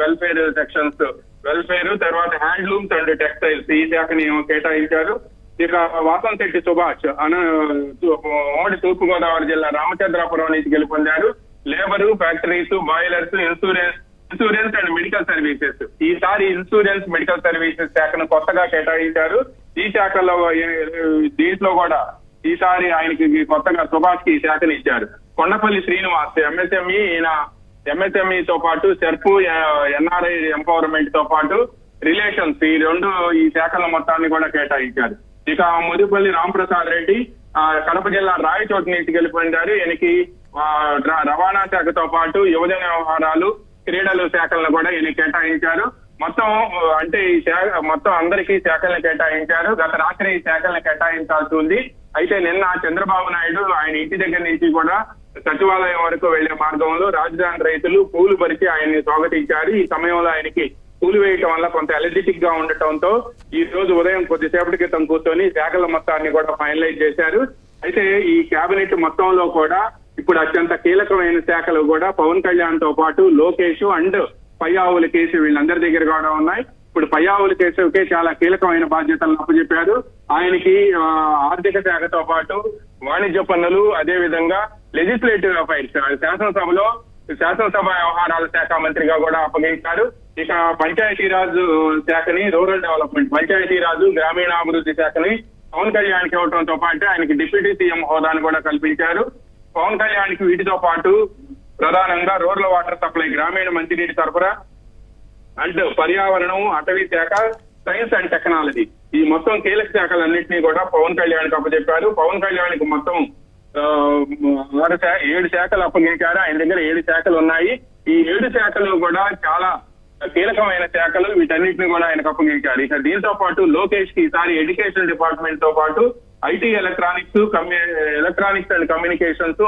Welfare sections, welfare, తర్వాత handlooms and textiles ఈ శాఖని కేటాయించారు. ఇక వాసంశెట్టి సుభాష్ ఉమ్మడి తూర్పు గోదావరి జిల్లా రామచంద్రాపురం నుంచి గెలుపొందారు. Labour, factories, boilers, insurance and medical services. ఈసారి ఇన్సూరెన్స్ మెడికల్ సర్వీసెస్ శాఖను కొత్తగా కేటాయించారు. ఈ శాఖలో దీంట్లో కూడా ఈసారి ఆయనకి కొత్తగా సుభాష్ కి ఈ శాఖను ఇచ్చారు. కొండపల్లి శ్రీనివాస్ ఎంఎస్ఎంఈ తో పాటు సెర్పు, ఎన్ఆర్ఐ ఎంపవర్మెంట్ తో పాటు రిలేషన్స్ ఈ రెండు ఈ శాఖల మొత్తాన్ని కూడా కేటాయించారు. ఇక ముదిపల్లి రాంప్రసాద్ రెడ్డి కడప జిల్లా రాయచోటి నుంచి గెలుపొందారు. ఈయనకి రవాణా శాఖతో పాటు యువజన వ్యవహారాలు, క్రీడలు శాఖలను కూడా ఈయన కేటాయించారు. మొత్తం అంటే ఈ శాఖ మొత్తం అందరికీ శాఖలను కేటాయించారు. గత రాత్రి ఈ శాఖలను కేటాయించాల్సి ఉంది. అయితే నిన్న చంద్రబాబు నాయుడు ఆయన ఇంటి దగ్గర నుంచి కూడా సచివాలయం వరకు వెళ్లే మార్గంలో రాజధాని రైతులు పూలు పరిచి ఆయన్ని స్వాగతించారు. ఈ సమయంలో ఆయనకి పూలు వేయటం వల్ల కొంత ఎలర్జెటిక్ గా ఉండటంతో ఈ రోజు ఉదయం కొద్దిసేపటి క్రితం కూర్చొని శాఖల మొత్తాన్ని కూడా ఫైనలైజ్ చేశారు. అయితే ఈ కేబినెట్ మొత్తంలో కూడా ఇప్పుడు అత్యంత కీలకమైన శాఖలు కూడా పవన్ కళ్యాణ్ తో పాటు లోకేష్ అండ్ పయ్యావుల కేసు వీళ్ళందరి దగ్గర కూడా ఉన్నాయి. ఇప్పుడు పయ్యావుల కేసుకే చాలా కీలకమైన బాధ్యతలను అప్పచెప్పారు. ఆయనకి ఆర్థిక శాఖతో పాటు వాణిజ్య పన్నులు, అదే విధంగా లెజిస్లేటివ్ అఫైర్స్ శాసనసభ వ్యవహారాల శాఖ మంత్రిగా కూడా అప్పగించారు. ఇక పంచాయతీరాజ్ శాఖని, రూరల్ డెవలప్మెంట్, పంచాయతీరాజు, గ్రామీణాభివృద్ధి శాఖని పవన్ కళ్యాణ్కి ఇవ్వడంతో పాటు ఆయనకి డిప్యూటీ సీఎం హోదాను కూడా కల్పించారు. పవన్ కళ్యాణ్కి వీటితో పాటు ప్రధానంగా రూరల్ వాటర్ సప్లై, గ్రామీణ మంచినీటి సరఫరా అండ్ పర్యావరణం, అటవీ శాఖ, సైన్స్ అండ్ టెక్నాలజీ ఈ మొత్తం కీలక శాఖలన్నింటినీ కూడా పవన్ కళ్యాణ్కి అప్పచెప్పారు. పవన్ కళ్యాణ్కి మొత్తం 7 శాఖలు అప్పగించారు. ఆయన దగ్గర 7 శాఖలు ఉన్నాయి. ఈ 7 శాఖలు కూడా చాలా కీలకమైన శాఖలు. వీటన్నిటిని కూడా ఆయనకు అప్పగించారు. ఇక దీంతో పాటు లోకేష్ కి ఈసారి ఎడ్యుకేషన్ డిపార్ట్మెంట్ తో పాటు ఐటీ, ఎలక్ట్రానిక్స్ అండ్ కమ్యూనికేషన్స్,